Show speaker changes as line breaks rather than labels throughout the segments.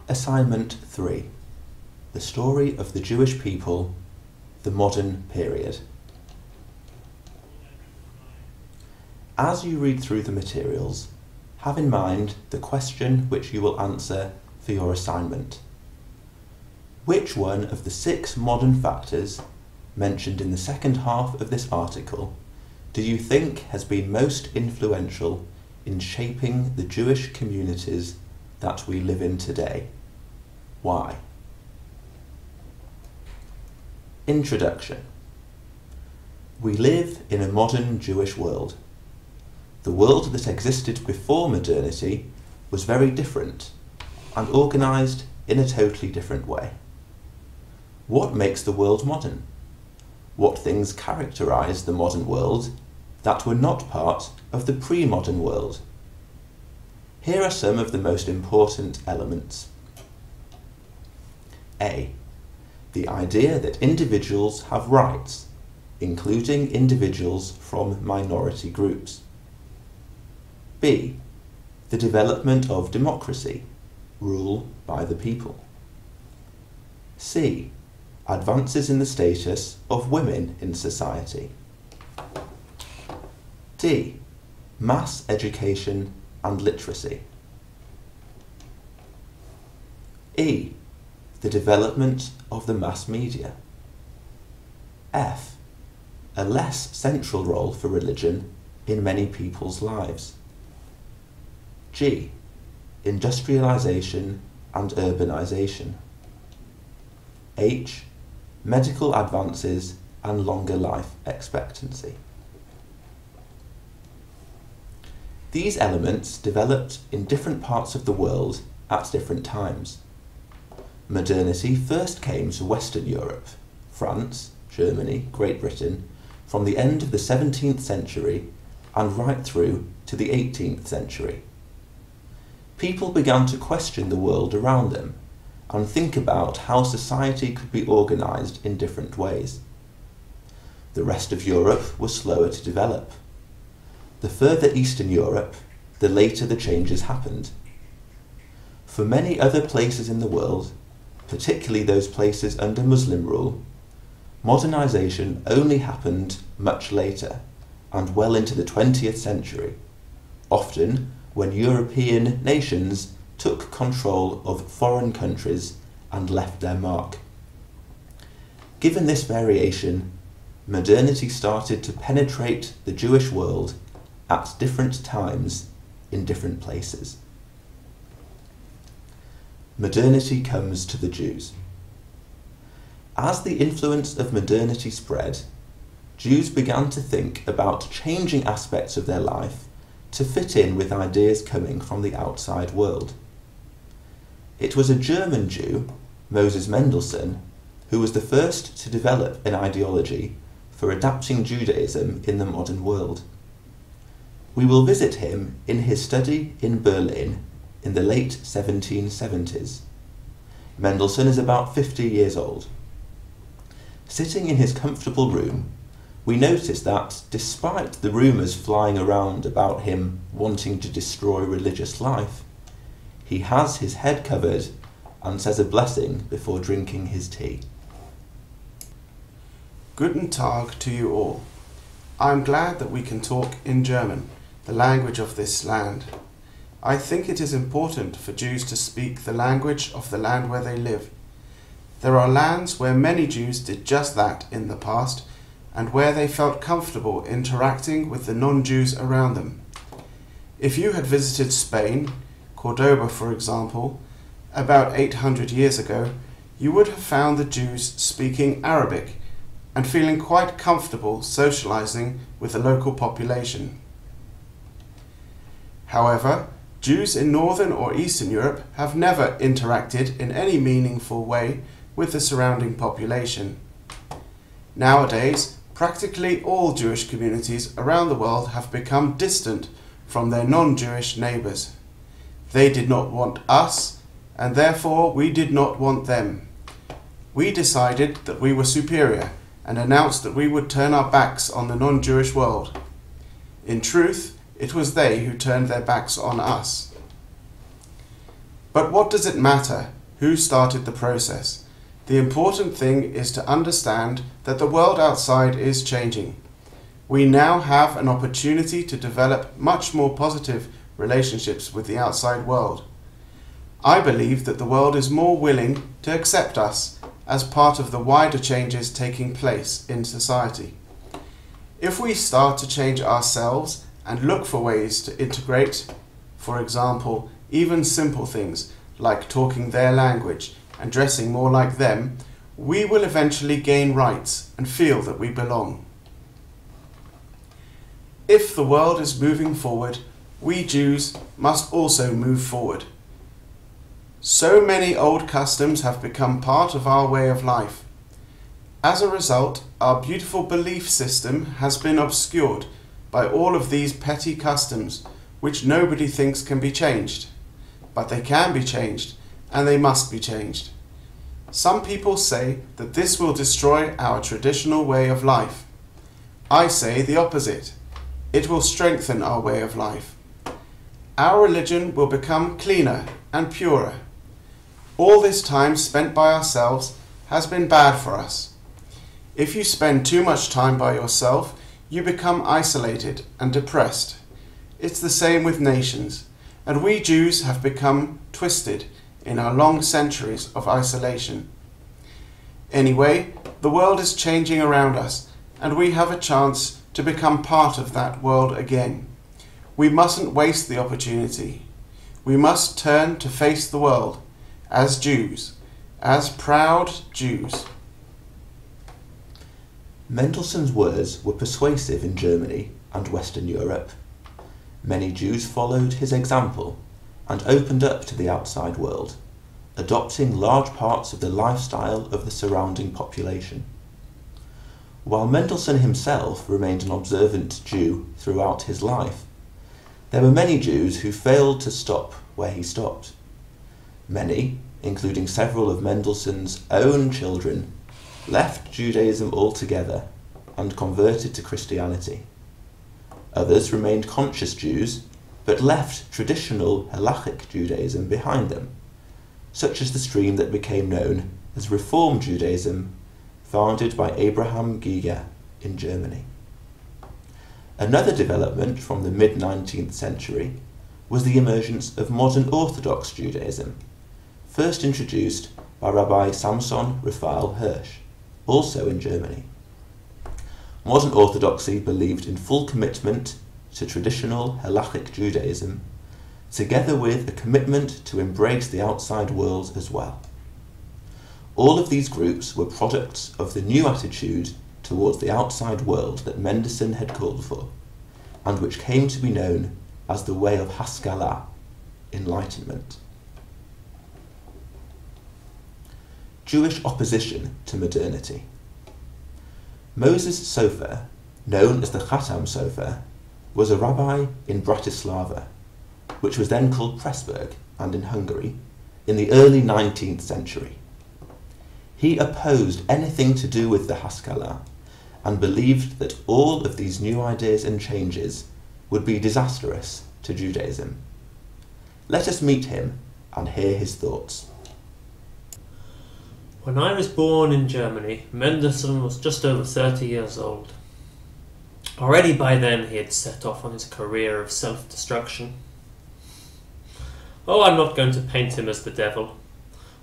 Assignment 3. The story of the Jewish people, the modern period. As you read through the materials, have in mind the question which you will answer for your assignment. Which one of the 6 modern factors mentioned in the second half of this article do you think has been most influential in shaping the Jewish communities that we live in today? Why? Introduction. We live in a modern Jewish world. The world that existed before modernity was very different and organised in a totally different way. What makes the world modern? What things characterise the modern world that were not part of the pre-modern world? Here are some of the most important elements. A. The idea that individuals have rights, including individuals from minority groups. B. The development of democracy, rule by the people. C. Advances in the status of women in society. D. Mass education and literacy. E. The development of the mass media. F. A less central role for religion in many people's lives. G. Industrialization and urbanization. H. Medical advances and longer life expectancy. These elements developed in different parts of the world at different times. Modernity first came to Western Europe, France, Germany, Great Britain, from the end of the 17th century and right through to the 18th century. People began to question the world around them and think about how society could be organised in different ways. The rest of Europe was slower to develop. The further Eastern Europe, the later the changes happened. For many other places in the world, particularly those places under Muslim rule, modernisation only happened much later and well into the 20th century, often when European nations took control of foreign countries and left their mark. Given this variation, modernity started to penetrate the Jewish world at different times in different places. Modernity comes to the Jews. As the influence of modernity spread, Jews began to think about changing aspects of their life to fit in with ideas coming from the outside world. It was a German Jew, Moses Mendelssohn, who was the first to develop an ideology for adapting Judaism in the modern world. We will visit him in his study in Berlin in the late 1770s. Mendelssohn is about 50 years old. Sitting in his comfortable room, we notice that despite the rumours flying around about him wanting to destroy religious life, he has his head covered and says a blessing before drinking his tea.
Guten Tag to you all. I am glad that we can talk in German, the language of this land. I think it is important for Jews to speak the language of the land where they live. There are lands where many Jews did just that in the past, and where they felt comfortable interacting with the non-Jews around them. If you had visited Spain, Cordoba for example, about 800 years ago, you would have found the Jews speaking Arabic and feeling quite comfortable socializing with the local population. However, Jews in Northern or Eastern Europe have never interacted in any meaningful way with the surrounding population. Nowadays, practically all Jewish communities around the world have become distant from their non-Jewish neighbours. They did not want us, and therefore we did not want them. We decided that we were superior and announced that we would turn our backs on the non-Jewish world. In truth, it was they who turned their backs on us. But what does it matter who started the process? The important thing is to understand that the world outside is changing. We now have an opportunity to develop much more positive relationships with the outside world. I believe that the world is more willing to accept us as part of the wider changes taking place in society. If we start to change ourselves and look for ways to integrate, for example, even simple things like talking their language and dressing more like them, we will eventually gain rights and feel that we belong. If the world is moving forward, we Jews must also move forward. So many old customs have become part of our way of life. As a result, our beautiful belief system has been obscured by all of these petty customs which nobody thinks can be changed. But they can be changed, and they must be changed. Some people say that this will destroy our traditional way of life. I say the opposite. It will strengthen our way of life. Our religion will become cleaner and purer. All this time spent by ourselves has been bad for us. If you spend too much time by yourself, you become isolated and depressed. It's the same with nations, and we Jews have become twisted in our long centuries of isolation. Anyway, the world is changing around us, and we have a chance to become part of that world again. We mustn't waste the opportunity. We must turn to face the world as Jews, as proud Jews.
Mendelssohn's words were persuasive in Germany and Western Europe. Many Jews followed his example and opened up to the outside world, adopting large parts of the lifestyle of the surrounding population. While Mendelssohn himself remained an observant Jew throughout his life, there were many Jews who failed to stop where he stopped. Many, including several of Mendelssohn's own children, left Judaism altogether and converted to Christianity. Others remained conscious Jews, but left traditional halachic Judaism behind them, such as the stream that became known as Reform Judaism, founded by Abraham Giger in Germany. Another development from the mid-19th century was the emergence of modern Orthodox Judaism, first introduced by Rabbi Samson Raphael Hirsch, also in Germany. Modern Orthodoxy believed in full commitment to traditional halachic Judaism, together with a commitment to embrace the outside world as well. All of these groups were products of the new attitude towards the outside world that Mendelssohn had called for, and which came to be known as the way of Haskalah, enlightenment. Jewish opposition to modernity. Moses Sofer, known as the Khatam Sofer, was a rabbi in Bratislava, which was then called Pressburg, and in Hungary, in the early 19th century. He opposed anything to do with the Haskalah and believed that all of these new ideas and changes would be disastrous to Judaism. Let us meet him and hear his thoughts.
When I was born in Germany, Mendelssohn was just over 30 years old. Already by then he had set off on his career of self-destruction. Oh, I'm not going to paint him as the devil.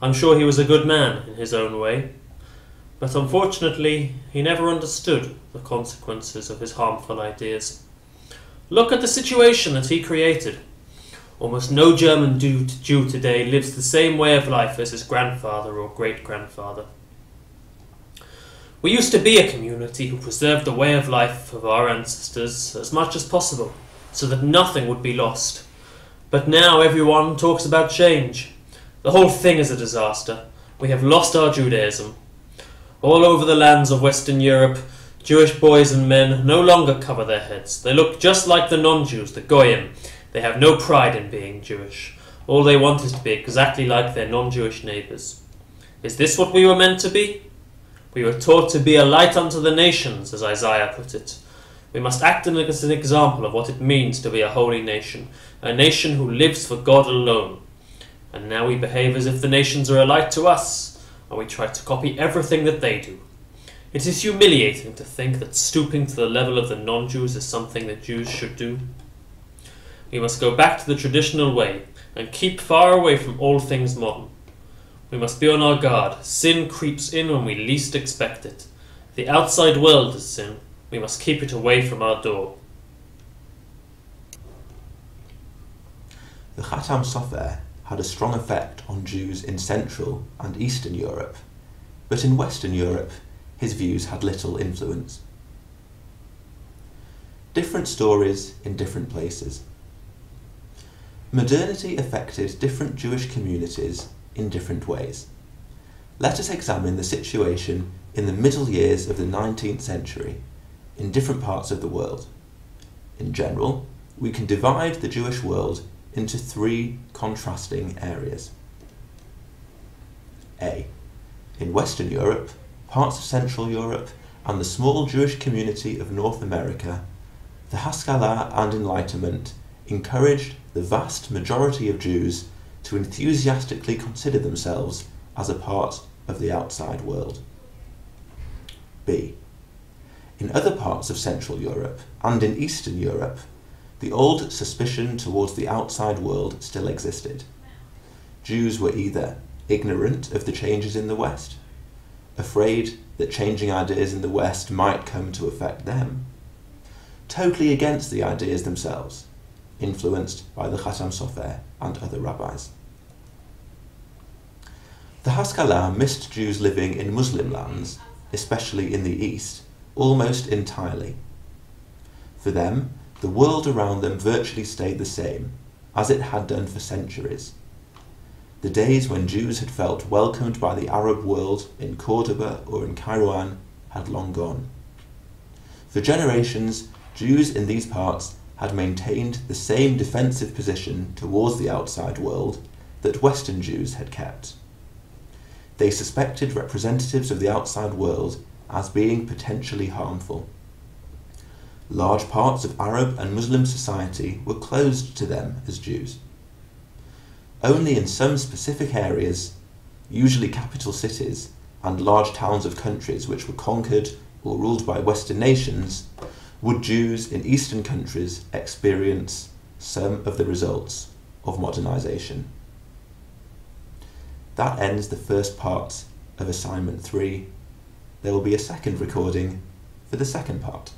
I'm sure he was a good man in his own way, but unfortunately he never understood the consequences of his harmful ideas. Look at the situation that he created. Almost no German Jew today lives the same way of life as his grandfather or great-grandfather. We used to be a community who preserved the way of life of our ancestors as much as possible, so that nothing would be lost. But now everyone talks about change. The whole thing is a disaster. We have lost our Judaism. All over the lands of Western Europe, Jewish boys and men no longer cover their heads. They look just like the non-Jews, the Goyim. They have no pride in being Jewish. All they want is to be exactly like their non-Jewish neighbours. Is this what we were meant to be? We were taught to be a light unto the nations, as Isaiah put it. We must act as an example of what it means to be a holy nation, a nation who lives for God alone. and now we behave as if the nations are alike to us, and we try to copy everything that they do. It is humiliating to think that stooping to the level of the non-Jews is something that Jews should do. We must go back to the traditional way, and keep far away from all things modern. We must be on our guard. Sin creeps in when we least expect it. The outside world is sin. We must keep it away from our door.
The Khatam Sofer had a strong effect on Jews in Central and Eastern Europe, but in Western Europe his views had little influence. Different stories in different places. Modernity affected different Jewish communities in different ways. Let us examine the situation in the middle years of the 19th century in different parts of the world. In general, we can divide the Jewish world into three contrasting areas. A. In Western Europe, parts of Central Europe, and the small Jewish community of North America, the Haskalah and Enlightenment encouraged the vast majority of Jews to enthusiastically consider themselves as a part of the outside world. B. In other parts of Central Europe and in Eastern Europe, the old suspicion towards the outside world still existed. Jews were either ignorant of the changes in the West, afraid that changing ideas in the West might come to affect them, totally against the ideas themselves, influenced by the Khatam Sofer and other rabbis. The Haskalah missed Jews living in Muslim lands, especially in the East, almost entirely. For them, the world around them virtually stayed the same, as it had done for centuries. The days when Jews had felt welcomed by the Arab world in Cordoba or in Kairouan had long gone. For generations, Jews in these parts had maintained the same defensive position towards the outside world that Western Jews had kept. They suspected representatives of the outside world as being potentially harmful. Large parts of Arab and Muslim society were closed to them as Jews. Only in some specific areas, usually capital cities and large towns of countries which were conquered or ruled by Western nations, would Jews in Eastern countries experience some of the results of modernization. That ends the first part of assignment 3. There will be a second recording for the second part.